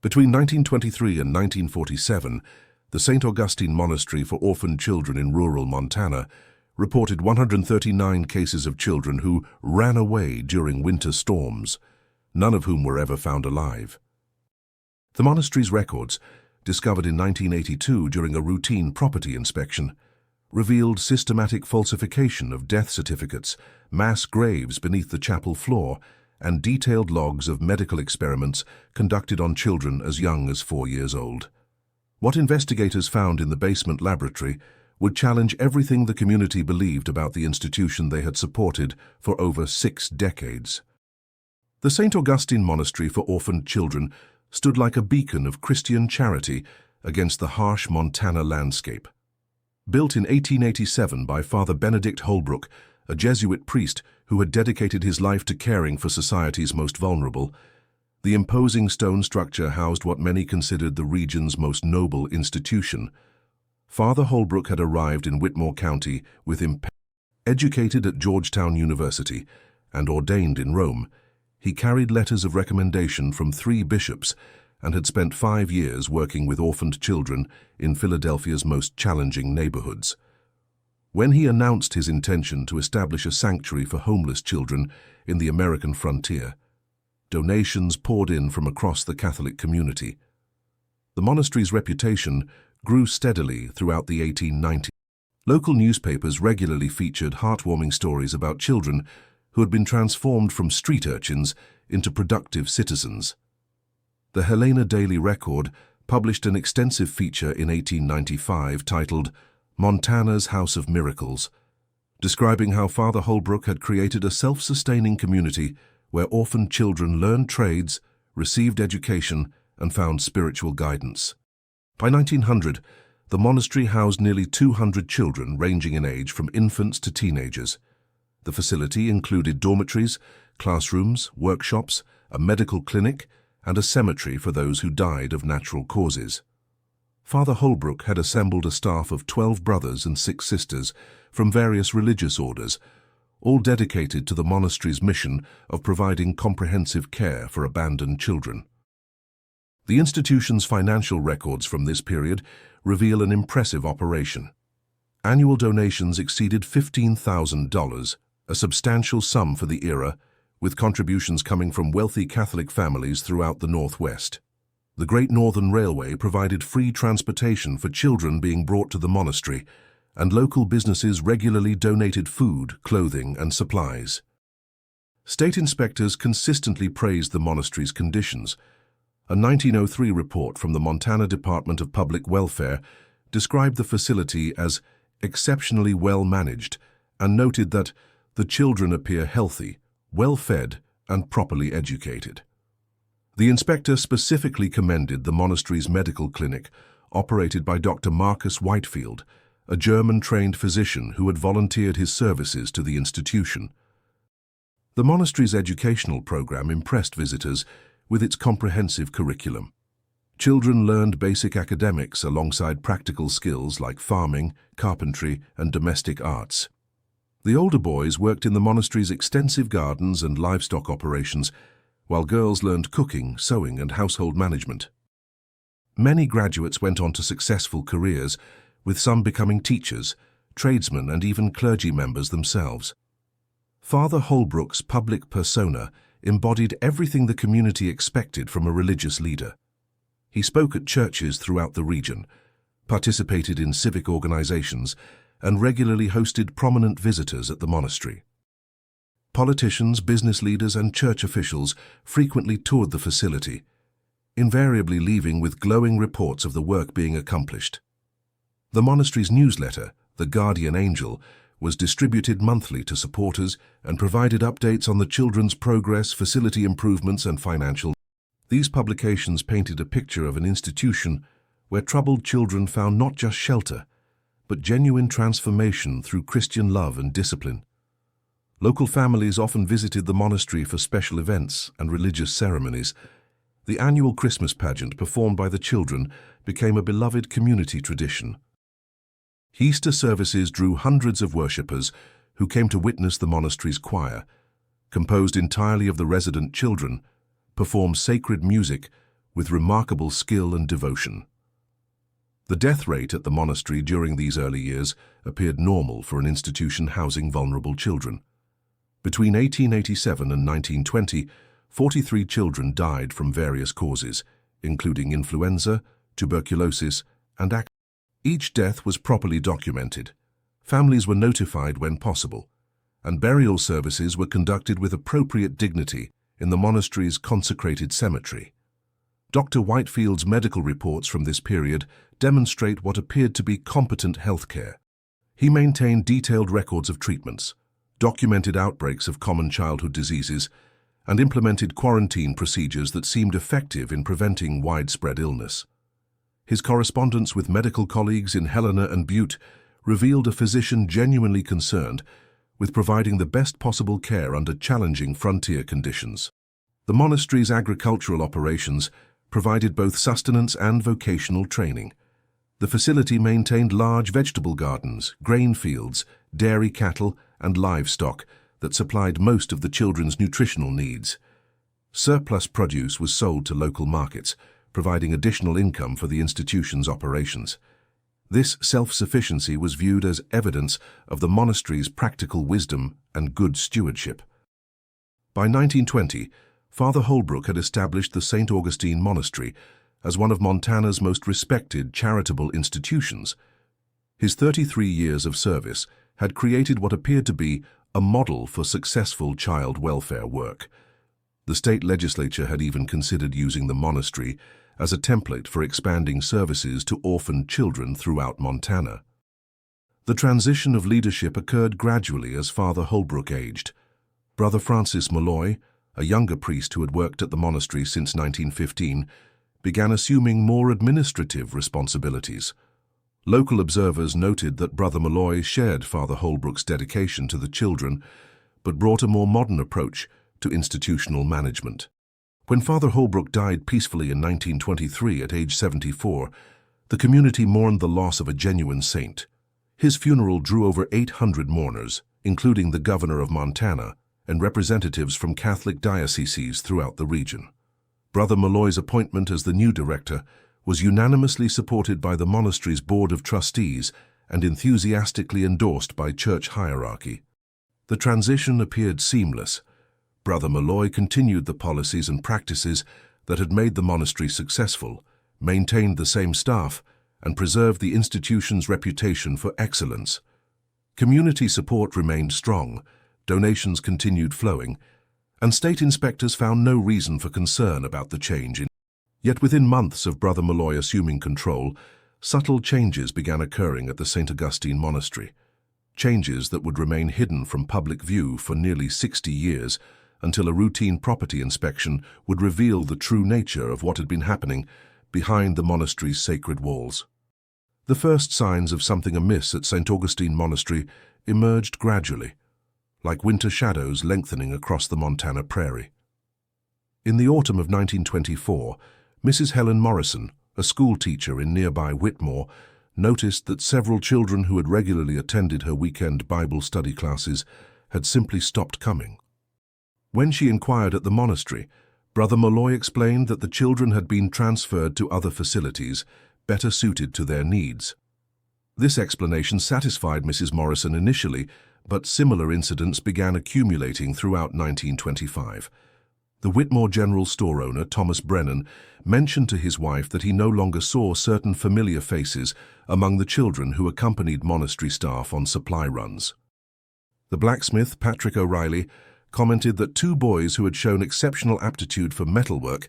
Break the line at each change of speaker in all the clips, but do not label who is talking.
Between 1923 and 1947, the St. Augustine Monastery for Orphaned Children in rural Montana reported 139 cases of children who ran away during winter storms, none of whom were ever found alive. The monastery's records, discovered in 1982 during a routine property inspection, revealed systematic falsification of death certificates, mass graves beneath the chapel floor, and detailed logs of medical experiments conducted on children as young as 4 years old. What investigators found in the basement laboratory would challenge everything the community believed about the institution they had supported for over 6 decades. The St. Augustine Monastery for Orphaned Children stood like a beacon of Christian charity against the harsh Montana landscape. Built in 1887 by Father Benedict Holbrook, a Jesuit priest who had dedicated his life to caring for society's most vulnerable, the imposing stone structure housed what many considered the region's most noble institution. Father Holbrook had arrived in Whitmore County with educated at Georgetown University and ordained in Rome. He carried letters of recommendation from 3 bishops and had spent 5 years working with orphaned children in Philadelphia's most challenging neighborhoods. When he announced his intention to establish a sanctuary for homeless children in the American frontier, donations poured in from across the Catholic community. The monastery's reputation grew steadily throughout the 1890s. Local newspapers regularly featured heartwarming stories about children who had been transformed from street urchins into productive citizens. The Helena Daily Record published an extensive feature in 1895 titled Montana's House of Miracles, describing how Father Holbrook had created a self-sustaining community where orphaned children learned trades, received education, and found spiritual guidance. By 1900, the monastery housed nearly 200 children ranging in age from infants to teenagers. The facility included dormitories, classrooms, workshops, a medical clinic, and a cemetery for those who died of natural causes. Father Holbrook had assembled a staff of 12 brothers and 6 sisters from various religious orders, all dedicated to the monastery's mission of providing comprehensive care for abandoned children. The institution's financial records from this period reveal an impressive operation. Annual donations exceeded $15,000, a substantial sum for the era, with contributions coming from wealthy Catholic families throughout the Northwest. The Great Northern Railway provided free transportation for children being brought to the monastery, and local businesses regularly donated food, clothing, and supplies. State inspectors consistently praised the monastery's conditions. A 1903 report from the Montana Department of Public Welfare described the facility as exceptionally well managed and noted that the children appear healthy, well-fed, and properly educated. The inspector specifically commended the monastery's medical clinic, operated by Dr. Marcus Whitefield, a German-trained physician who had volunteered his services to the institution. The monastery's educational program impressed visitors with its comprehensive curriculum. Children learned basic academics alongside practical skills like farming, carpentry, and domestic arts. The older boys worked in the monastery's extensive gardens and livestock operations, while girls learned cooking, sewing, and household management. Many graduates went on to successful careers, with some becoming teachers, tradesmen, and even clergy members themselves. Father Holbrook's public persona embodied everything the community expected from a religious leader. He spoke at churches throughout the region, participated in civic organizations, and regularly hosted prominent visitors at the monastery. Politicians, business leaders, and church officials frequently toured the facility, invariably leaving with glowing reports of the work being accomplished. The monastery's newsletter, The Guardian Angel, was distributed monthly to supporters and provided updates on the children's progress, facility improvements, and financial. These publications painted a picture of an institution where troubled children found not just shelter, but genuine transformation through Christian love and discipline. Local families often visited the monastery for special events and religious ceremonies. The annual Christmas pageant performed by the children became a beloved community tradition. Easter services drew hundreds of worshippers who came to witness the monastery's choir, composed entirely of the resident children, perform sacred music with remarkable skill and devotion. The death rate at the monastery during these early years appeared normal for an institution housing vulnerable children. Between 1887 and 1920, 43 children died from various causes, including influenza, tuberculosis, and acne. Each death was properly documented. Families were notified when possible, and burial services were conducted with appropriate dignity in the monastery's consecrated cemetery. Dr. Whitefield's medical reports from this period demonstrate what appeared to be competent healthcare. He maintained detailed records of treatments, documented outbreaks of common childhood diseases, and implemented quarantine procedures that seemed effective in preventing widespread illness. His correspondence with medical colleagues in Helena and Butte revealed a physician genuinely concerned with providing the best possible care under challenging frontier conditions. The monastery's agricultural operations provided both sustenance and vocational training. The facility maintained large vegetable gardens, grain fields, dairy cattle, and livestock that supplied most of the children's nutritional needs. Surplus produce was sold to local markets, providing additional income for the institution's operations. This self-sufficiency was viewed as evidence of the monastery's practical wisdom and good stewardship. By 1920, Father Holbrook had established the St. Augustine Monastery as one of Montana's most respected charitable institutions. His 33 years of service had created what appeared to be a model for successful child welfare work. The state legislature had even considered using the monastery as a template for expanding services to orphaned children throughout Montana. The transition of leadership occurred gradually as Father Holbrook aged. Brother Francis Malloy, a younger priest who had worked at the monastery since 1915, began assuming more administrative responsibilities. Local observers noted that Brother Malloy shared Father Holbrook's dedication to the children, but brought a more modern approach to institutional management. When Father Holbrook died peacefully in 1923 at age 74, the community mourned the loss of a genuine saint. His funeral drew over 800 mourners, including the governor of Montana and representatives from Catholic dioceses throughout the region. Brother Malloy's appointment as the new director was unanimously supported by the monastery's board of trustees and enthusiastically endorsed by church hierarchy. The transition appeared seamless. Brother Malloy continued the policies and practices that had made the monastery successful, maintained the same staff, and preserved the institution's reputation for excellence. Community support remained strong, donations continued flowing, and state inspectors found no reason for concern about the change. Yet within months of Brother Malloy assuming control, subtle changes began occurring at the St. Augustine Monastery. Changes that would remain hidden from public view for nearly 60 years until a routine property inspection would reveal the true nature of what had been happening behind the monastery's sacred walls. The first signs of something amiss at St. Augustine Monastery emerged gradually, like winter shadows lengthening across the Montana prairie. In the autumn of 1924, Mrs. Helen Morrison, a school teacher in nearby Whitmore, noticed that several children who had regularly attended her weekend Bible study classes had simply stopped coming. When she inquired at the monastery, Brother Malloy explained that the children had been transferred to other facilities better suited to their needs. This explanation satisfied Mrs. Morrison initially, but similar incidents began accumulating throughout 1925. The Whitmore general store owner, Thomas Brennan, mentioned to his wife that he no longer saw certain familiar faces among the children who accompanied monastery staff on supply runs. The blacksmith, Patrick O'Reilly, commented that two boys who had shown exceptional aptitude for metalwork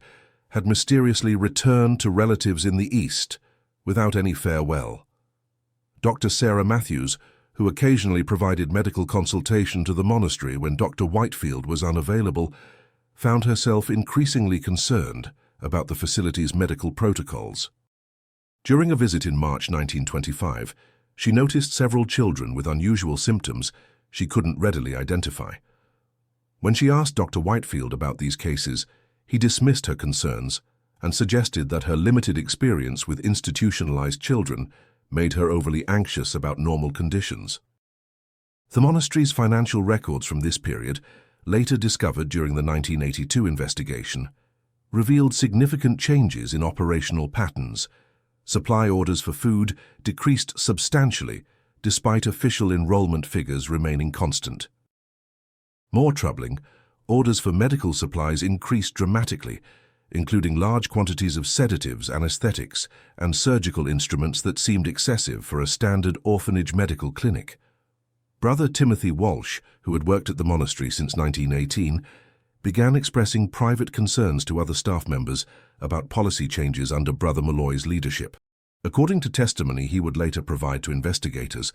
had mysteriously returned to relatives in the East without any farewell. Dr. Sarah Matthews, who occasionally provided medical consultation to the monastery when Dr. Whitefield was unavailable, found herself increasingly concerned about the facility's medical protocols. During a visit in March 1925, she noticed several children with unusual symptoms she couldn't readily identify. When she asked Dr. Whitefield about these cases, he dismissed her concerns and suggested that her limited experience with institutionalized children made her overly anxious about normal conditions. The monastery's financial records from this period, later discovered during the 1982 investigation, revealed significant changes in operational patterns. Supply orders for food decreased substantially, despite official enrollment figures remaining constant. More troubling, orders for medical supplies increased dramatically, including large quantities of sedatives, anesthetics, and surgical instruments that seemed excessive for a standard orphanage medical clinic. Brother Timothy Walsh, who had worked at the monastery since 1918, began expressing private concerns to other staff members about policy changes under Brother Malloy's leadership. According to testimony he would later provide to investigators,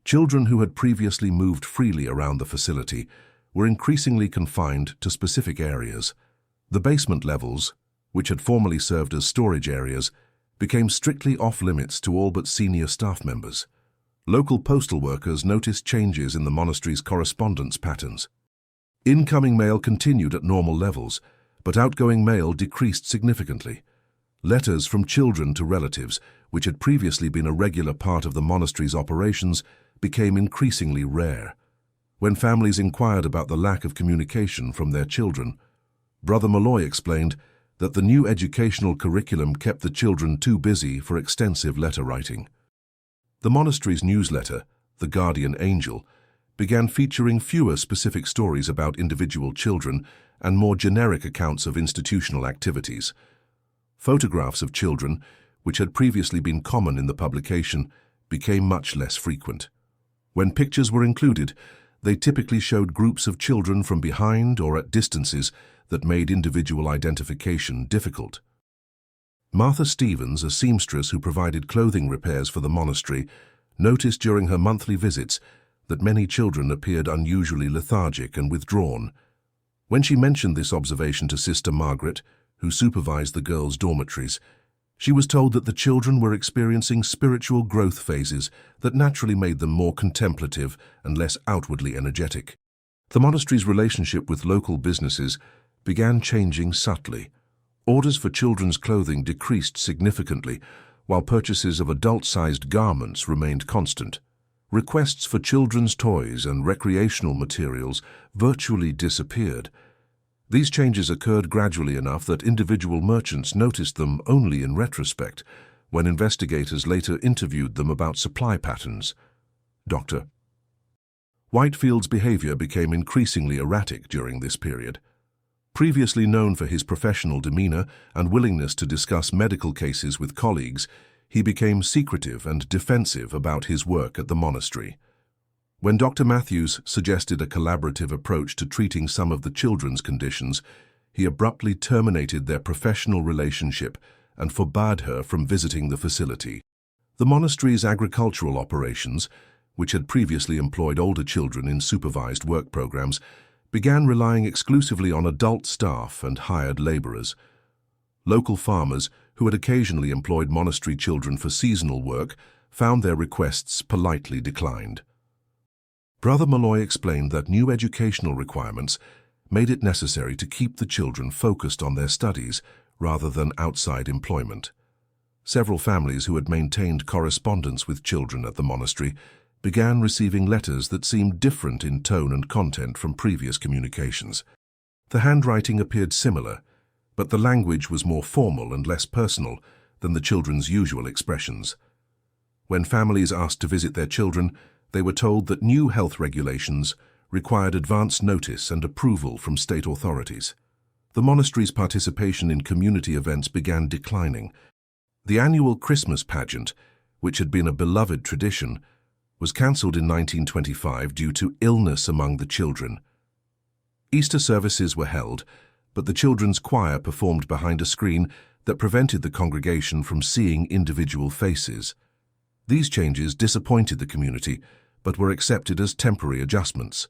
children who had previously moved freely around the facility were increasingly confined to specific areas. The basement levels, which had formerly served as storage areas, became strictly off-limits to all but senior staff members. Local postal workers noticed changes in the monastery's correspondence patterns. Incoming mail continued at normal levels, but outgoing mail decreased significantly. Letters from children to relatives, which had previously been a regular part of the monastery's operations, became increasingly rare. When families inquired about the lack of communication from their children, Brother Malloy explained that the new educational curriculum kept the children too busy for extensive letter writing. The monastery's newsletter, The Guardian Angel, began featuring fewer specific stories about individual children and more generic accounts of institutional activities. Photographs of children, which had previously been common in the publication, became much less frequent. When pictures were included, they typically showed groups of children from behind or at distances that made individual identification difficult. Martha Stevens, a seamstress who provided clothing repairs for the monastery, noticed during her monthly visits that many children appeared unusually lethargic and withdrawn. When she mentioned this observation to Sister Margaret, who supervised the girls' dormitories, she was told that the children were experiencing spiritual growth phases that naturally made them more contemplative and less outwardly energetic. The monastery's relationship with local businesses began changing subtly. Orders for children's clothing decreased significantly, while purchases of adult-sized garments remained constant. Requests for children's toys and recreational materials virtually disappeared. These changes occurred gradually enough that individual merchants noticed them only in retrospect, when investigators later interviewed them about supply patterns. Dr. Whitefield's behavior became increasingly erratic during this period. Previously known for his professional demeanor and willingness to discuss medical cases with colleagues, he became secretive and defensive about his work at the monastery. When Dr. Matthews suggested a collaborative approach to treating some of the children's conditions, he abruptly terminated their professional relationship and forbade her from visiting the facility. The monastery's agricultural operations, which had previously employed older children in supervised work programs, began relying exclusively on adult staff and hired laborers. Local farmers, who had occasionally employed monastery children for seasonal work, found their requests politely declined. Brother Malloy explained that new educational requirements made it necessary to keep the children focused on their studies rather than outside employment. Several families who had maintained correspondence with children at the monastery began receiving letters that seemed different in tone and content from previous communications. The handwriting appeared similar, but the language was more formal and less personal than the children's usual expressions. When families asked to visit their children, they were told that new health regulations required advance notice and approval from state authorities. The monastery's participation in community events began declining. The annual Christmas pageant, which had been a beloved tradition, was cancelled in 1925 due to illness among the children. Easter services were held, but the children's choir performed behind a screen that prevented the congregation from seeing individual faces. These changes disappointed the community, but were accepted as temporary adjustments.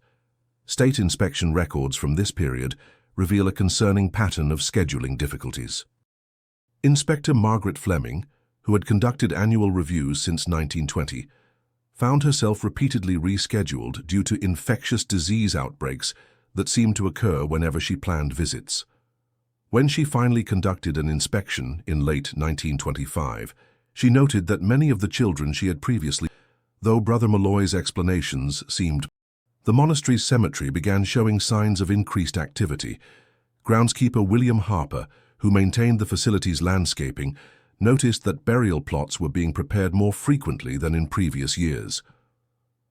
State inspection records from this period reveal a concerning pattern of scheduling difficulties. Inspector Margaret Fleming, who had conducted annual reviews since 1920, found herself repeatedly rescheduled due to infectious disease outbreaks that seemed to occur whenever she planned visits. When she finally conducted an inspection in late 1925, she noted that many of the children she had previously, though Brother Malloy's explanations seemed. The monastery's cemetery began showing signs of increased activity. Groundskeeper William Harper, who maintained the facility's landscaping, noticed that burial plots were being prepared more frequently than in previous years.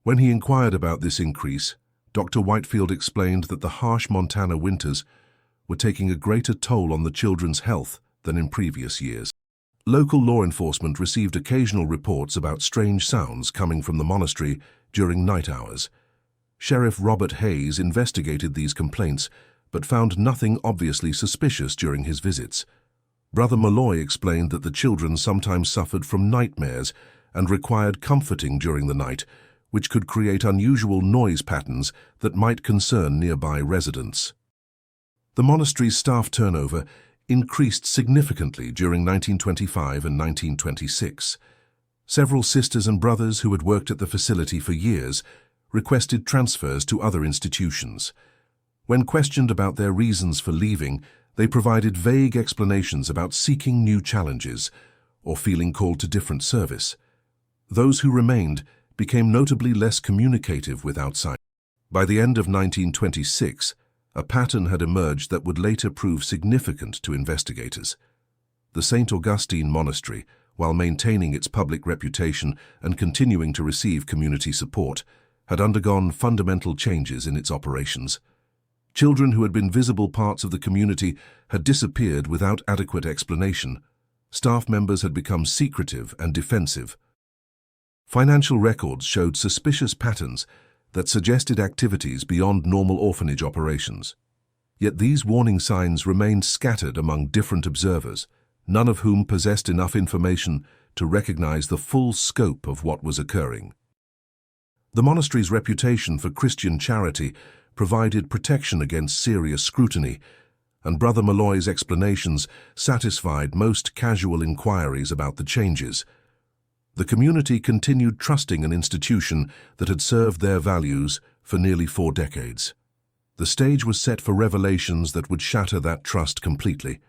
When he inquired about this increase, Dr. Whitefield explained that the harsh Montana winters were taking a greater toll on the children's health than in previous years. Local law enforcement received occasional reports about strange sounds coming from the monastery during night hours. Sheriff Robert Hayes investigated these complaints, but found nothing obviously suspicious during his visits. Brother Malloy explained that the children sometimes suffered from nightmares and required comforting during the night, which could create unusual noise patterns that might concern nearby residents. The monastery's staff turnover increased significantly during 1925 and 1926. Several sisters and brothers who had worked at the facility for years requested transfers to other institutions. When questioned about their reasons for leaving, they provided vague explanations about seeking new challenges or feeling called to different service. Those who remained became notably less communicative with outsiders. By the end of 1926, a pattern had emerged that would later prove significant to investigators. The St. Augustine Monastery, while maintaining its public reputation and continuing to receive community support, had undergone fundamental changes in its operations. Children who had been visible parts of the community had disappeared without adequate explanation. Staff members had become secretive and defensive. Financial records showed suspicious patterns that suggested activities beyond normal orphanage operations. Yet these warning signs remained scattered among different observers, none of whom possessed enough information to recognize the full scope of what was occurring. The monastery's reputation for Christian charity provided protection against serious scrutiny, and Brother Malloy's explanations satisfied most casual inquiries about the changes. The community continued trusting an institution that had served their values for nearly 4 decades. The stage was set for revelations that would shatter that trust completely.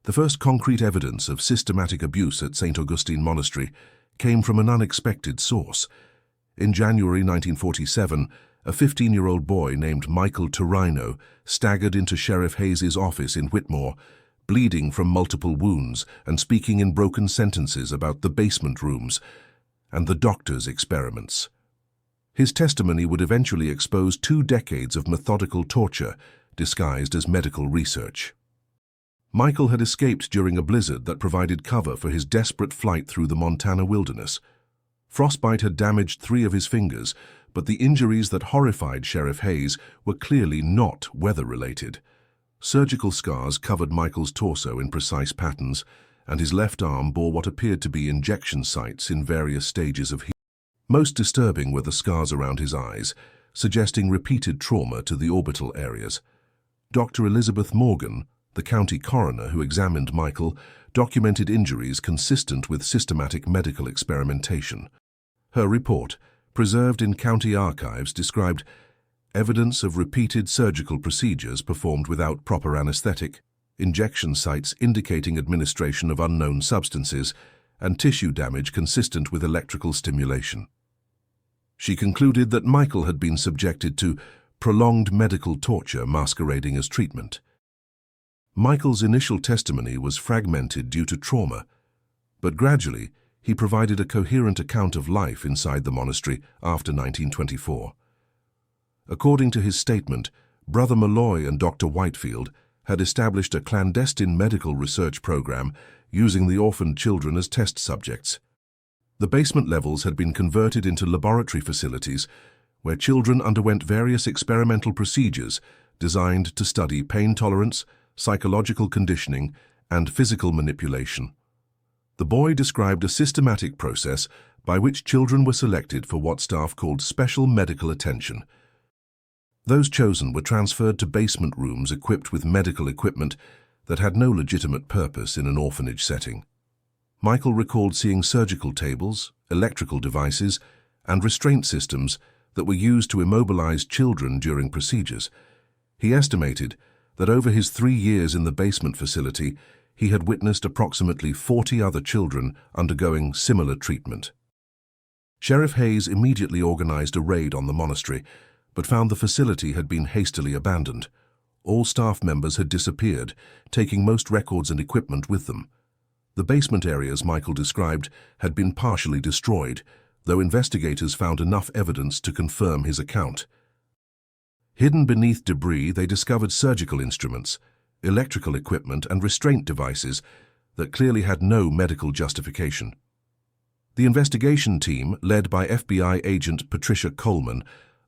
The first concrete evidence of systematic abuse at St. Augustine Monastery came from an unexpected source. In January 1947, a 15-year-old boy named Michael Torino staggered into Sheriff Hayes's office in Whitmore, bleeding from multiple wounds and speaking in broken sentences about the basement rooms and the doctor's experiments. His testimony would eventually expose 2 decades of methodical torture disguised as medical research. Michael had escaped during a blizzard that provided cover for his desperate flight through the Montana wilderness. Frostbite had damaged 3 of his fingers, but the injuries that horrified Sheriff Hayes were clearly not weather-related. Surgical scars covered Michael's torso in precise patterns, and his left arm bore what appeared to be injection sites in various stages of healing. Most disturbing were the scars around his eyes, suggesting repeated trauma to the orbital areas. Dr. Elizabeth Morgan, the county coroner who examined Michael, documented injuries consistent with systematic medical experimentation. Her report, preserved in county archives, described evidence of repeated surgical procedures performed without proper anesthetic, injection sites indicating administration of unknown substances, and tissue damage consistent with electrical stimulation. She concluded that Michael had been subjected to prolonged medical torture masquerading as treatment. Michael's initial testimony was fragmented due to trauma, but gradually he provided a coherent account of life inside the monastery after 1924. According to his statement, Brother Malloy and Dr. Whitefield had established a clandestine medical research program using the orphaned children as test subjects. The basement levels had been converted into laboratory facilities where children underwent various experimental procedures designed to study pain tolerance, psychological conditioning, and physical manipulation. The boy described a systematic process by which children were selected for what staff called special medical attention. Those chosen were transferred to basement rooms equipped with medical equipment that had no legitimate purpose in an orphanage setting. Michael recalled seeing surgical tables, electrical devices, and restraint systems that were used to immobilize children during procedures. He estimated that over his 3 years in the basement facility, he had witnessed approximately 40 other children undergoing similar treatment. Sheriff Hayes immediately organized a raid on the monastery, but found the facility had been hastily abandoned. All staff members had disappeared, taking most records and equipment with them. The basement areas Michael described had been partially destroyed, though investigators found enough evidence to confirm his account. Hidden beneath debris, they discovered surgical instruments, electrical equipment, and restraint devices that clearly had no medical justification. The investigation team, led by FBI agent Patricia Coleman,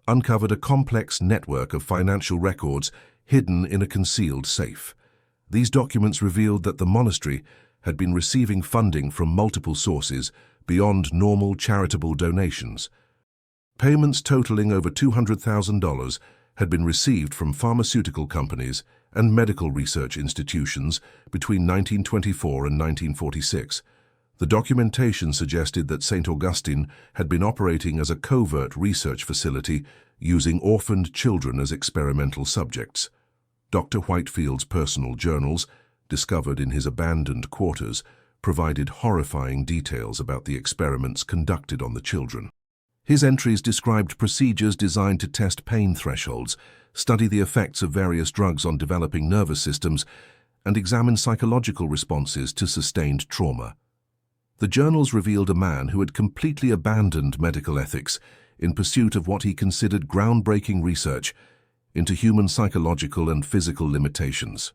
uncovered a complex network of financial records hidden in a concealed safe. These documents revealed that the monastery had been receiving funding from multiple sources beyond normal charitable donations. Payments totaling over $200,000 had been received from pharmaceutical companies and medical research institutions between 1924 and 1946. The documentation suggested that St. Augustine had been operating as a covert research facility using orphaned children as experimental subjects. Dr. Whitefield's personal journals, discovered in his abandoned quarters, provided horrifying details about the experiments conducted on the children. His entries described procedures designed to test pain thresholds, study the effects of various drugs on developing nervous systems, and examine psychological responses to sustained trauma. The journals revealed a man who had completely abandoned medical ethics in pursuit of what he considered groundbreaking research into human psychological and physical limitations.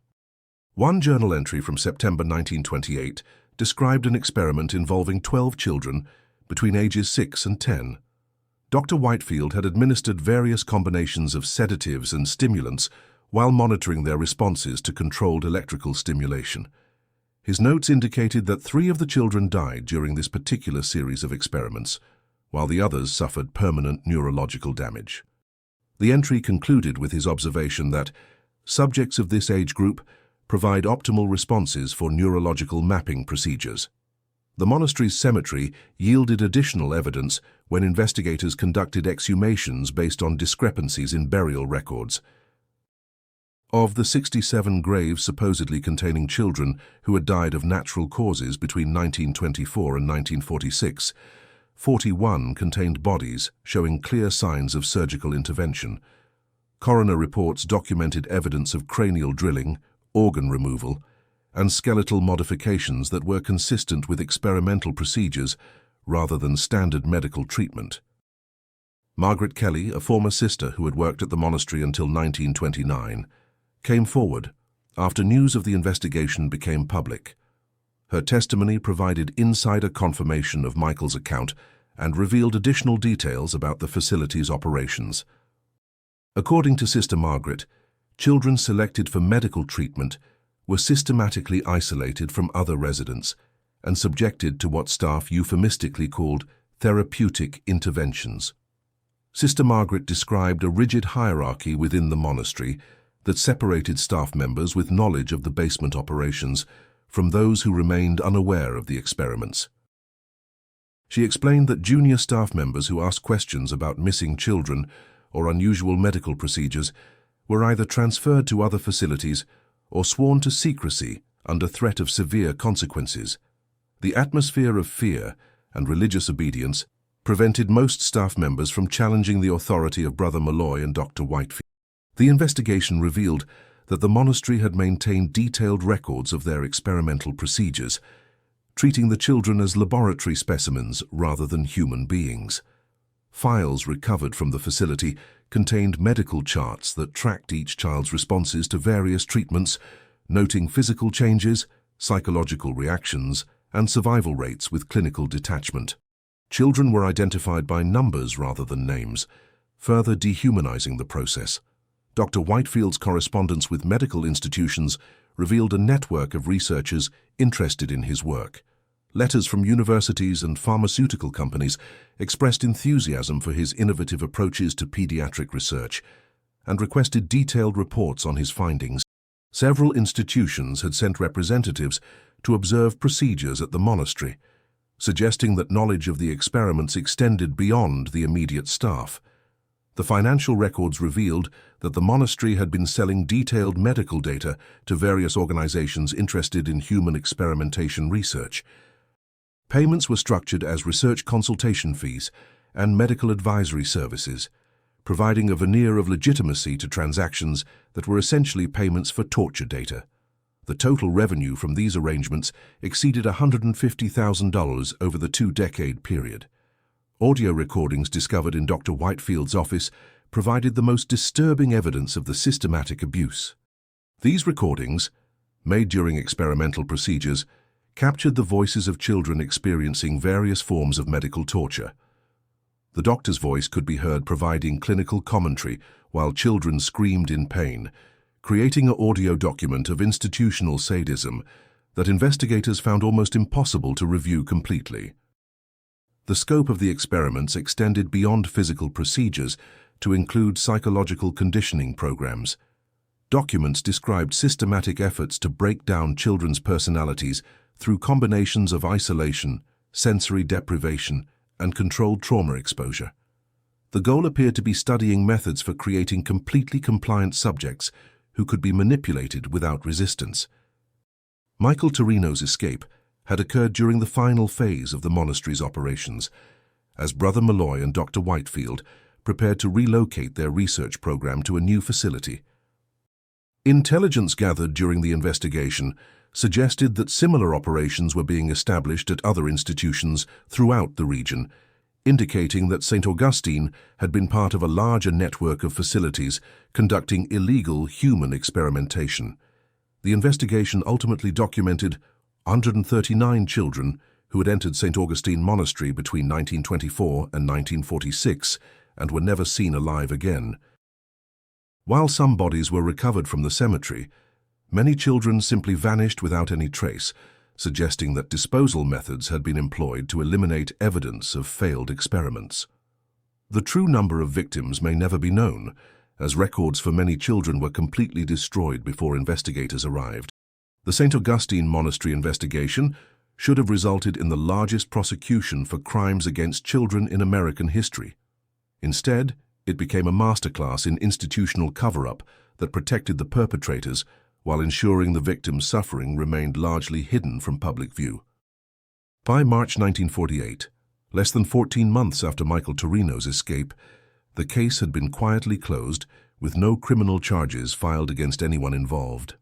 One journal entry from September 1928 described an experiment involving 12 children between ages 6 and 10. Dr. Whitefield had administered various combinations of sedatives and stimulants while monitoring their responses to controlled electrical stimulation. His notes indicated that 3 of the children died during this particular series of experiments, while the others suffered permanent neurological damage. The entry concluded with his observation that subjects of this age group provide optimal responses for neurological mapping procedures. The monastery's cemetery yielded additional evidence when investigators conducted exhumations based on discrepancies in burial records. Of the 67 graves supposedly containing children who had died of natural causes between 1924 and 1946, 41 contained bodies showing clear signs of surgical intervention. Coroner reports documented evidence of cranial drilling, organ removal, and skeletal modifications that were consistent with experimental procedures rather than standard medical treatment. Margaret Kelly, a former sister who had worked at the monastery until 1929, came forward after news of the investigation became public. Her testimony provided insider confirmation of Michael's account and revealed additional details about the facility's operations. According to Sister Margaret, children selected for medical treatment were systematically isolated from other residents and subjected to what staff euphemistically called therapeutic interventions. Sister Margaret described a rigid hierarchy within the monastery that separated staff members with knowledge of the basement operations from those who remained unaware of the experiments. She explained that junior staff members who asked questions about missing children or unusual medical procedures were either transferred to other facilities or sworn to secrecy under threat of severe consequences. The atmosphere of fear and religious obedience prevented most staff members from challenging the authority of Brother Malloy and Dr. Whitefield. The investigation revealed that the monastery had maintained detailed records of their experimental procedures, treating the children as laboratory specimens rather than human beings. Files recovered from the facility contained medical charts that tracked each child's responses to various treatments, noting physical changes, psychological reactions, and survival rates with clinical detachment. Children were identified by numbers rather than names, further dehumanizing the process. Dr. Whitefield's correspondence with medical institutions revealed a network of researchers interested in his work. Letters from universities and pharmaceutical companies expressed enthusiasm for his innovative approaches to pediatric research and requested detailed reports on his findings. Several institutions had sent representatives to observe procedures at the monastery, suggesting that knowledge of the experiments extended beyond the immediate staff. The financial records revealed that the monastery had been selling detailed medical data to various organizations interested in human experimentation research. Payments were structured as research consultation fees and medical advisory services, providing a veneer of legitimacy to transactions that were essentially payments for torture data. The total revenue from these arrangements exceeded $150,000 over the two-decade period. Audio recordings discovered in Dr. Whitefield's office provided the most disturbing evidence of the systematic abuse. These recordings, made during experimental procedures, captured the voices of children experiencing various forms of medical torture. The doctor's voice could be heard providing clinical commentary while children screamed in pain, creating an audio document of institutional sadism that investigators found almost impossible to review completely. The scope of the experiments extended beyond physical procedures to include psychological conditioning programs. Documents described systematic efforts to break down children's personalities through combinations of isolation, sensory deprivation, and controlled trauma exposure. The goal appeared to be studying methods for creating completely compliant subjects who could be manipulated without resistance. Michael Torino's escape had occurred during the final phase of the monastery's operations, as Brother Malloy and Dr. Whitefield prepared to relocate their research program to a new facility. Intelligence gathered during the investigation suggested that similar operations were being established at other institutions throughout the region, indicating that St. Augustine had been part of a larger network of facilities conducting illegal human experimentation. The investigation ultimately documented 139 children who had entered St. Augustine Monastery between 1924 and 1946 and were never seen alive again. While some bodies were recovered from the cemetery, many children simply vanished without any trace, suggesting that disposal methods had been employed to eliminate evidence of failed experiments. The true number of victims may never be known, as records for many children were completely destroyed before investigators arrived. The St. Augustine Monastery investigation should have resulted in the largest prosecution for crimes against children in American history. Instead, it became a masterclass in institutional cover-up that protected the perpetrators while ensuring the victims' suffering remained largely hidden from public view. By March 1948, less than 14 months after Michael Torino's escape, the case had been quietly closed with no criminal charges filed against anyone involved.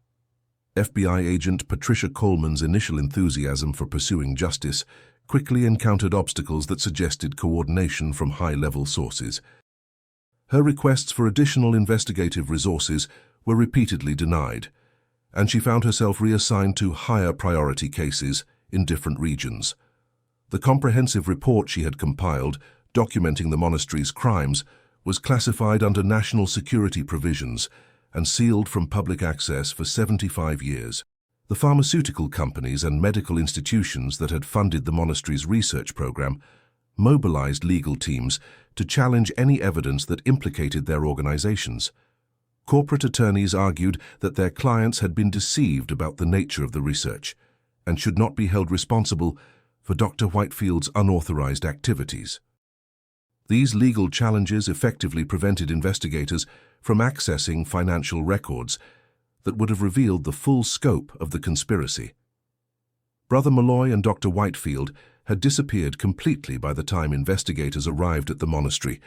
FBI agent Patricia Coleman's initial enthusiasm for pursuing justice quickly encountered obstacles that suggested coordination from high-level sources. Her requests for additional investigative resources were repeatedly denied, and she found herself reassigned to higher priority cases in different regions. The comprehensive report she had compiled, documenting the monastery's crimes, was classified under national security provisions and sealed from public access for 75 years. The pharmaceutical companies and medical institutions that had funded the monastery's research program mobilized legal teams to challenge any evidence that implicated their organizations. Corporate attorneys argued that their clients had been deceived about the nature of the research and should not be held responsible for Dr. Whitefield's unauthorized activities. These legal challenges effectively prevented investigators from accessing financial records that would have revealed the full scope of the conspiracy. Brother Malloy and Dr. Whitefield had disappeared completely by the time investigators arrived at the monastery,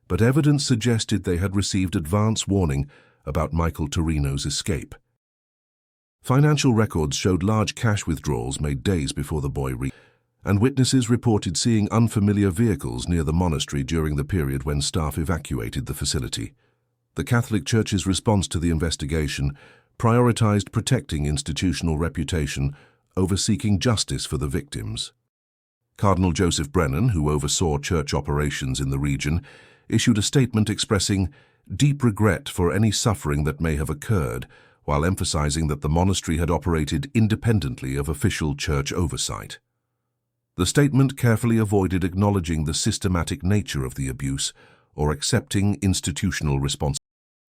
but evidence suggested they had received advance warning about Michael Torino's escape. Financial records showed large cash withdrawals made days before the boy reached, and witnesses reported seeing unfamiliar vehicles near the monastery during the period when staff evacuated the facility. The Catholic Church's response to the investigation prioritized protecting institutional reputation over seeking justice for the victims. Cardinal Joseph Brennan, who oversaw church operations in the region, issued a statement expressing deep regret for any suffering that may have occurred, while emphasizing that the monastery had operated independently of official church oversight. The statement carefully avoided acknowledging the systematic nature of the abuse or accepting institutional responsibility.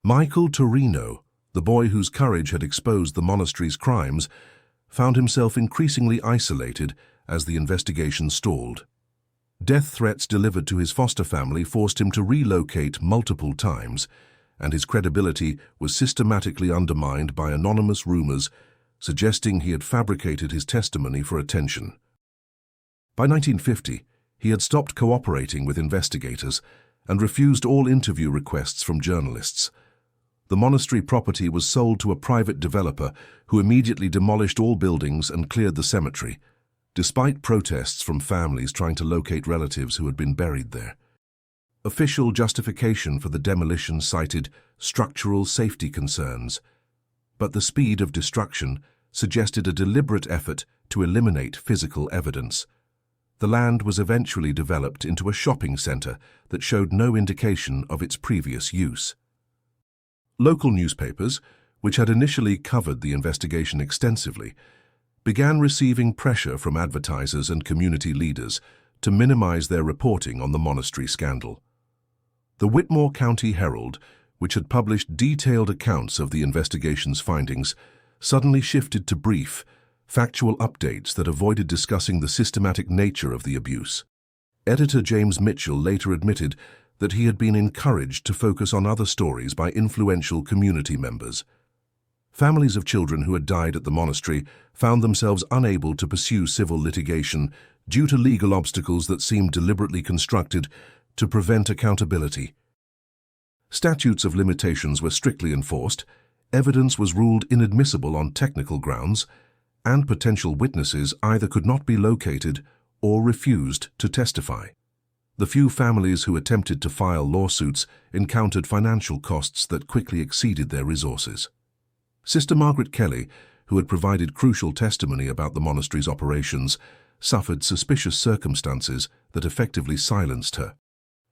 Michael Torino, the boy whose courage had exposed the monastery's crimes, found himself increasingly isolated as the investigation stalled. Death threats delivered to his foster family forced him to relocate multiple times, and his credibility was systematically undermined by anonymous rumors suggesting he had fabricated his testimony for attention. By 1950, he had stopped cooperating with investigators and refused all interview requests from journalists. The monastery property was sold to a private developer who immediately demolished all buildings and cleared the cemetery, despite protests from families trying to locate relatives who had been buried there. Official justification for the demolition cited structural safety concerns, but the speed of destruction suggested a deliberate effort to eliminate physical evidence. The land was eventually developed into a shopping center that showed no indication of its previous use. Local newspapers, which had initially covered the investigation extensively, began receiving pressure from advertisers and community leaders to minimize their reporting on the monastery scandal. The Whitmore County Herald, which had published detailed accounts of the investigation's findings, suddenly shifted to brief, factual updates that avoided discussing the systematic nature of the abuse. Editor James Mitchell later admitted that he had been encouraged to focus on other stories by influential community members. Families of children who had died at the monastery found themselves unable to pursue civil litigation due to legal obstacles that seemed deliberately constructed to prevent accountability. Statutes of limitations were strictly enforced, evidence was ruled inadmissible on technical grounds, and potential witnesses either could not be located or refused to testify. The few families who attempted to file lawsuits encountered financial costs that quickly exceeded their resources. Sister Margaret Kelly, who had provided crucial testimony about the monastery's operations, suffered suspicious circumstances that effectively silenced her.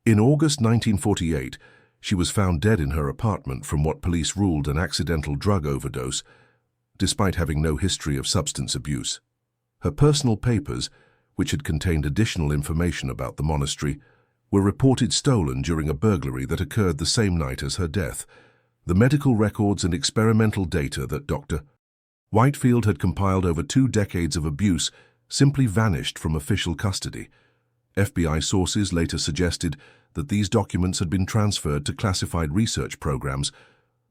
In August 1948, she was found dead in her apartment from what police ruled an accidental drug overdose, despite having no history of substance abuse. Her personal papers, which had contained additional information about the monastery, were reported stolen during a burglary that occurred the same night as her death. The medical records and experimental data that Dr. Whitefield had compiled over 2 decades of abuse simply vanished from official custody. FBI sources later suggested that these documents had been transferred to classified research programs,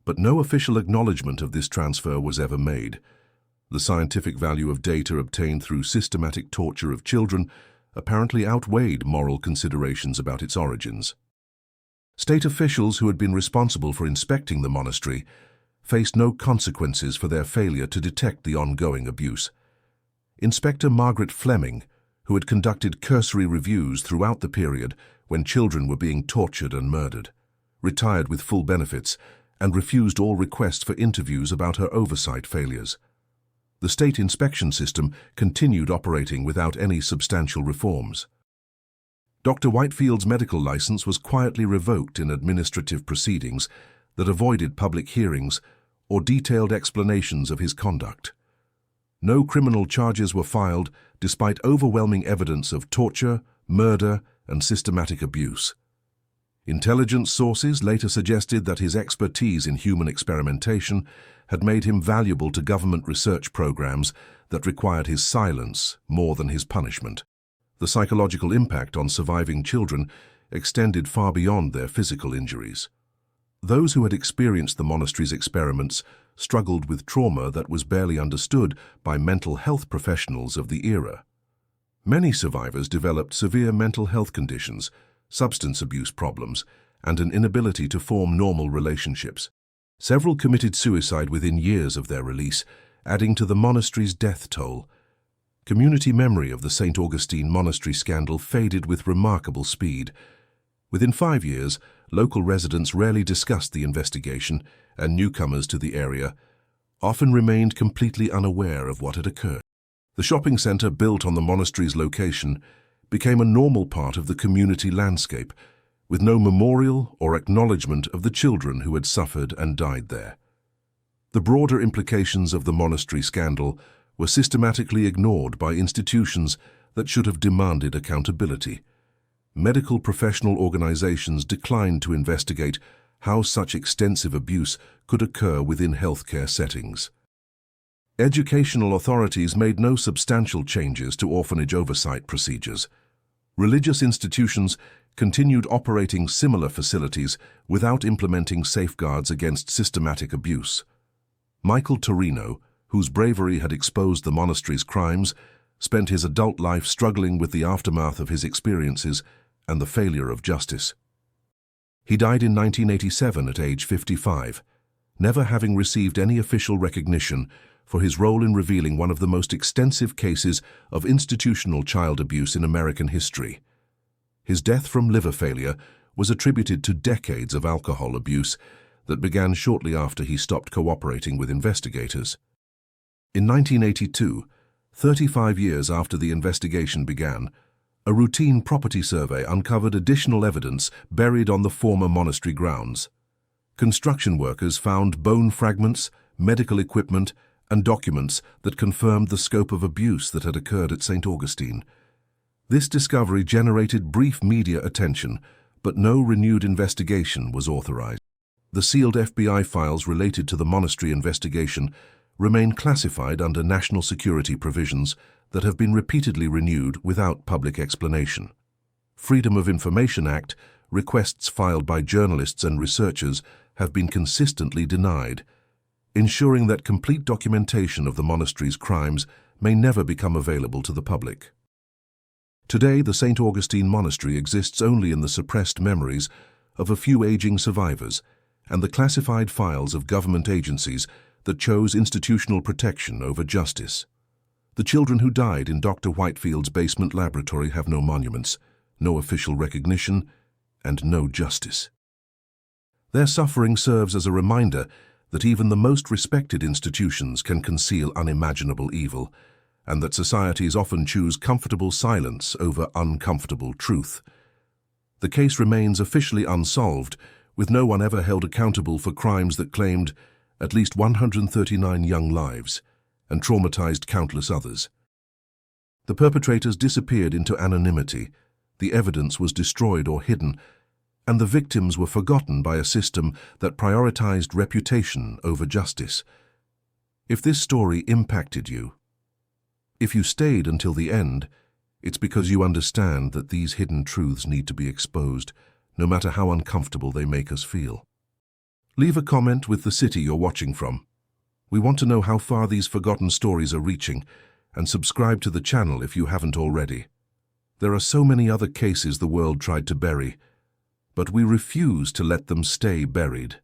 but no official acknowledgement of this transfer was ever made. The scientific value of data obtained through systematic torture of children apparently outweighed moral considerations about its origins. State officials who had been responsible for inspecting the monastery faced no consequences for their failure to detect the ongoing abuse. Inspector Margaret Fleming, who had conducted cursory reviews throughout the period when children were being tortured and murdered, retired with full benefits and refused all requests for interviews about her oversight failures. The state inspection system continued operating without any substantial reforms. Dr. Whitefield's medical license was quietly revoked in administrative proceedings that avoided public hearings or detailed explanations of his conduct. No criminal charges were filed despite overwhelming evidence of torture, murder, and systematic abuse. Intelligence sources later suggested that his expertise in human experimentation had made him valuable to government research programs that required his silence more than his punishment. The psychological impact on surviving children extended far beyond their physical injuries. Those who had experienced the monastery's experiments struggled with trauma that was barely understood by mental health professionals of the era. Many survivors developed severe mental health conditions, substance abuse problems, and an inability to form normal relationships. Several committed suicide within years of their release, adding to the monastery's death toll. Community memory of the St. Augustine Monastery scandal faded with remarkable speed. Within 5 years, local residents rarely discussed the investigation, and newcomers to the area often remained completely unaware of what had occurred. The shopping center built on the monastery's location became a normal part of the community landscape, with no memorial or acknowledgement of the children who had suffered and died there. The broader implications of the monastery scandal were systematically ignored by institutions that should have demanded accountability. Medical professional organizations declined to investigate how such extensive abuse could occur within healthcare settings. Educational authorities made no substantial changes to orphanage oversight procedures. Religious institutions continued operating similar facilities without implementing safeguards against systematic abuse. Michael Torino, whose bravery had exposed the monastery's crimes, spent his adult life struggling with the aftermath of his experiences and the failure of justice. He died in 1987 at age 55, never having received any official recognition for his role in revealing one of the most extensive cases of institutional child abuse in American history. His death from liver failure was attributed to decades of alcohol abuse that began shortly after he stopped cooperating with investigators. In 1982, 35 years after the investigation began, a routine property survey uncovered additional evidence buried on the former monastery grounds. Construction workers found bone fragments, medical equipment, and documents that confirmed the scope of abuse that had occurred at St. Augustine. This discovery generated brief media attention, but no renewed investigation was authorized. The sealed FBI files related to the monastery investigation remain classified under national security provisions that have been repeatedly renewed without public explanation. Freedom of Information Act requests filed by journalists and researchers have been consistently denied, ensuring that complete documentation of the monastery's crimes may never become available to the public. Today, the St. Augustine Monastery exists only in the suppressed memories of a few aging survivors and the classified files of government agencies that chose institutional protection over justice. The children who died in Dr. Whitefield's basement laboratory have no monuments, no official recognition, and no justice. Their suffering serves as a reminder that even the most respected institutions can conceal unimaginable evil, and that societies often choose comfortable silence over uncomfortable truth. The case remains officially unsolved, with no one ever held accountable for crimes that claimed at least 139 young lives and traumatized countless others. The perpetrators disappeared into anonymity, the evidence was destroyed or hidden, and the victims were forgotten by a system that prioritized reputation over justice. If this story impacted you, if you stayed until the end, it's because you understand that these hidden truths need to be exposed, no matter how uncomfortable they make us feel. Leave a comment with the city you're watching from. We want to know how far these forgotten stories are reaching, and subscribe to the channel if you haven't already. There are so many other cases the world tried to bury, but we refuse to let them stay buried.